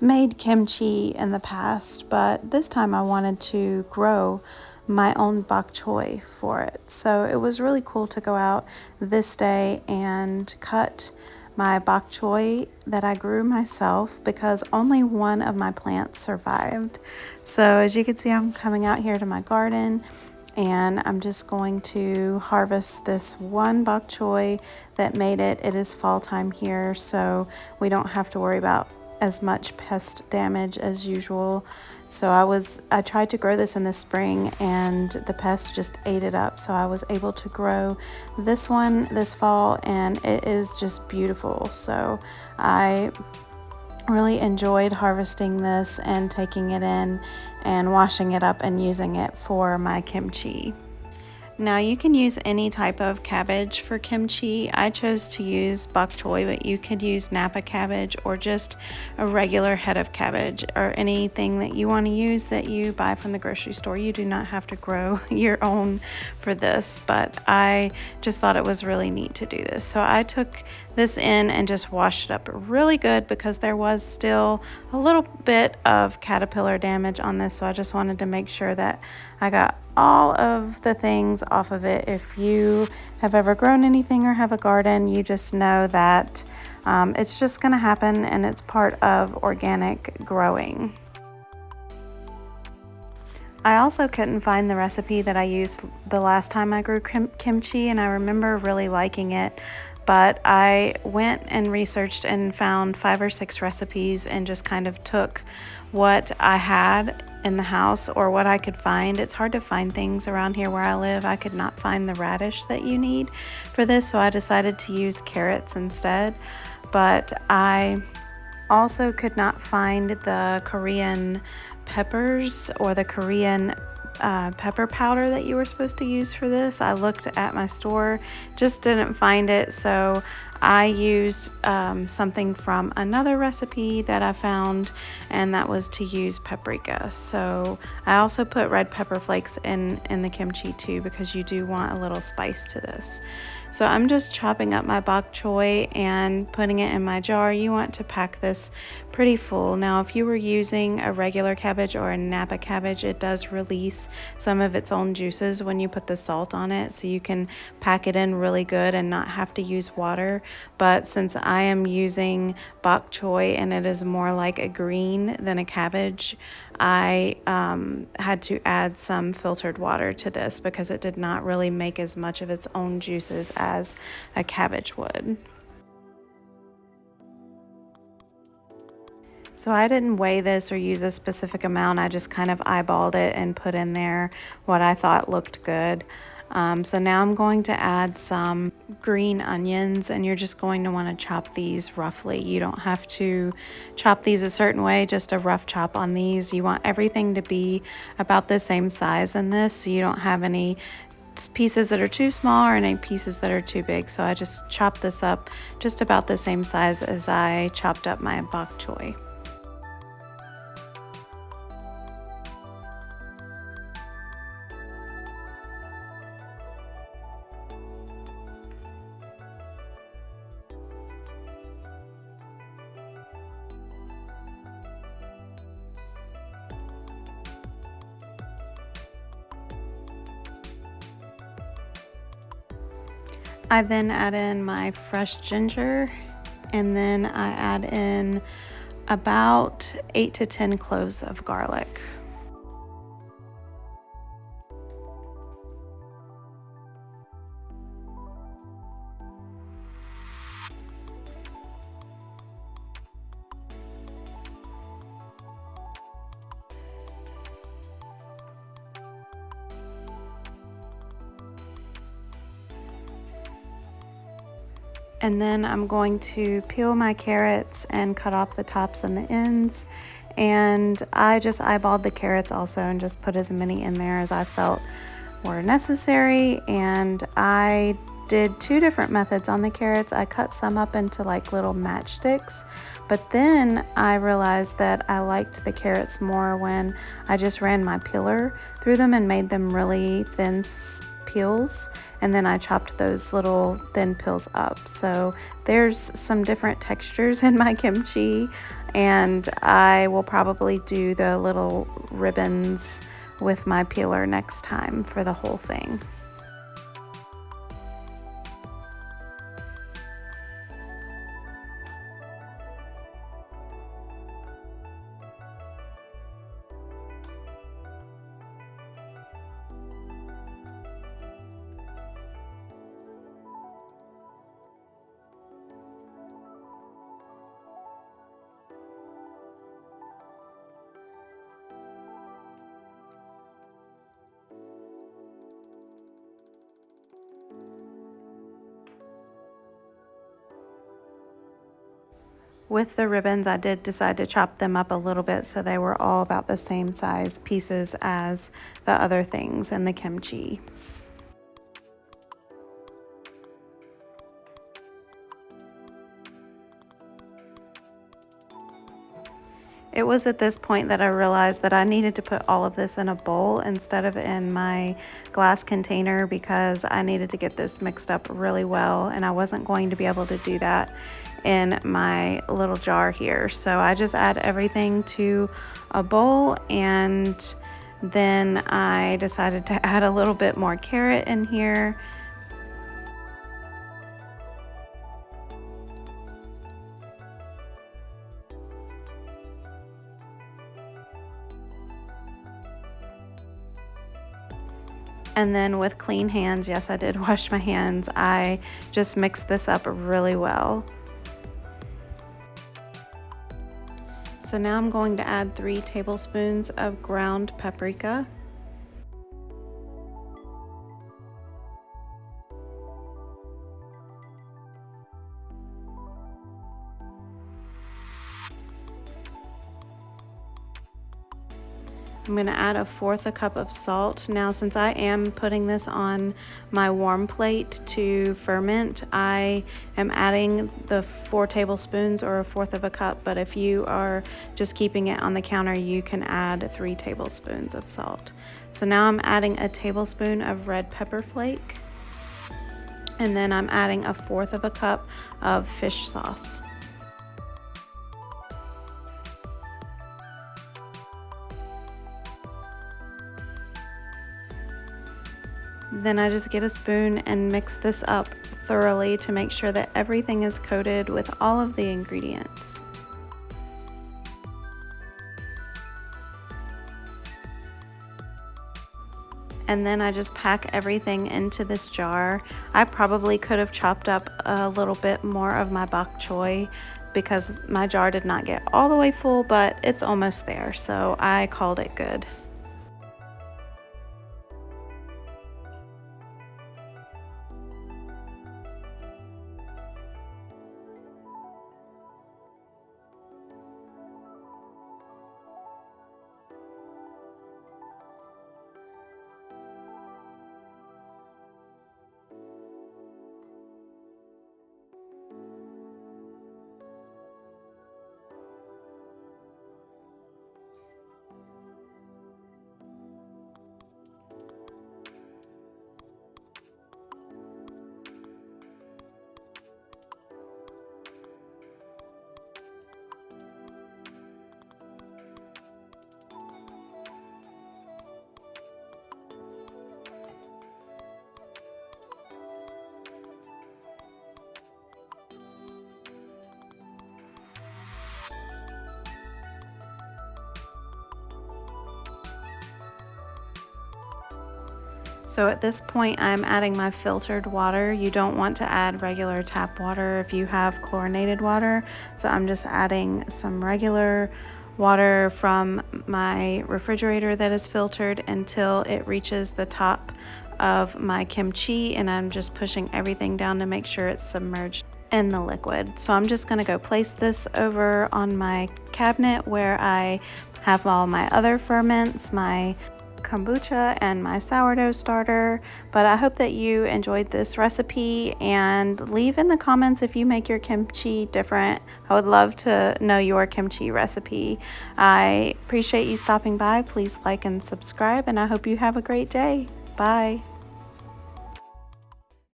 made kimchi in the past, but this time I wanted to grow my own bok choy for it. So it was really cool to go out this day and cut my bok choy that I grew myself because only one of my plants survived. So as you can see, I'm coming out here to my garden and I'm just going to harvest this one bok choy that made it. It is fall time here, so we don't have to worry about as much pest damage as usual. So I tried to grow this in the spring and the pests just ate it up. So I was able to grow this one this fall and it is just beautiful. So I really enjoyed harvesting this and taking it in and washing it up and using it for my kimchi. Now you can use any type of cabbage for kimchi. I chose to use bok choy, but you could use Napa cabbage or just a regular head of cabbage or anything that you want to use that you buy from the grocery store. You do not have to grow your own for this, but I just thought it was really neat to do this. So I took this in and just washed it up really good because there was still a little bit of caterpillar damage on this. So I just wanted to make sure that I got all of the things off of it. If you have ever grown anything or have a garden, you just know that it's just going to happen and it's part of organic growing. I also couldn't find the recipe that I used the last time I grew kimchi, and I remember really liking it. But I went and researched and found 5 or 6 recipes and just kind of took what I had in the house or what I could find. It's hard to find things around here where I live. I could not find the radish that you need for this, so I decided to use carrots instead. But I also could not find the Korean peppers or the Korean pepper powder that you were supposed to use for this. I looked at my store, just didn't find it, so I used something from another recipe that I found, and that was to use paprika. So I also put red pepper flakes in the kimchi too, because you do want a little spice to this. So I'm just chopping up my bok choy and putting it in my jar. You want to pack this pretty full. Now, if you were using a regular cabbage or a Napa cabbage, it does release some of its own juices when you put the salt on it, so you can pack it in really good and not have to use water. But since I am using bok choy and it is more like a green than a cabbage, I had to add some filtered water to this because it did not really make as much of its own juices as a cabbage would. So I didn't weigh this or use a specific amount. I just kind of eyeballed it and put in there what I thought looked good. So now I'm going to add some green onions, and you're just going to want to chop these roughly. You don't have to chop these a certain way, just a rough chop on these. You want everything to be about the same size in this, so you don't have any pieces that are too small or any pieces that are too big. So I just chopped this up just about the same size as I chopped up my bok choy. I then add in my fresh ginger, and then I add in about 8 to 10 cloves of garlic. And then I'm going to peel my carrots and cut off the tops and the ends. And I just eyeballed the carrots also and just put as many in there as I felt were necessary. And I did 2 different methods on the carrots. I cut some up into like little matchsticks, but then I realized that I liked the carrots more when I just ran my peeler through them and made them really thin peels, and then I chopped those little thin peels up. So there's some different textures in my kimchi, And I will probably do the little ribbons with my peeler next time for the whole thing. With the ribbons, I did decide to chop them up a little bit so they were all about the same size pieces as the other things in the kimchi. It was at this point that I realized that I needed to put all of this in a bowl instead of in my glass container, because I needed to get this mixed up really well, and I wasn't going to be able to do that in my little jar here. So I just add everything to a bowl, and then I decided to add a little bit more carrot in here. And then with clean hands, yes, I did wash my hands, I just mixed this up really well. So now I'm going to add 3 tablespoons of ground paprika. I'm going to add 1/4 cup of salt. Now, since I am putting this on my warm plate to ferment, I am adding the 4 tablespoons or 1/4 cup, but if you are just keeping it on the counter, you can add 3 tablespoons of salt. So now I'm adding a tablespoon of red pepper flake, and then I'm adding 1/4 cup of fish sauce. Then I just get a spoon and mix this up thoroughly to make sure that everything is coated with all of the ingredients. And then I just pack everything into this jar. I probably could have chopped up a little bit more of my bok choy because my jar did not get all the way full, but it's almost there, so I called it good. So at this point, I'm adding my filtered water. You don't want to add regular tap water if you have chlorinated water. So I'm just adding some regular water from my refrigerator that is filtered until it reaches the top of my kimchi, and I'm just pushing everything down to make sure it's submerged in the liquid. So I'm just gonna go place this over on my cabinet where I have all my other ferments, my kombucha and my sourdough starter. But I hope that you enjoyed this recipe, and leave in the comments if you make your kimchi different. I would love to know your kimchi recipe. I appreciate you stopping by. Please like and subscribe, and I hope you have a great day. Bye.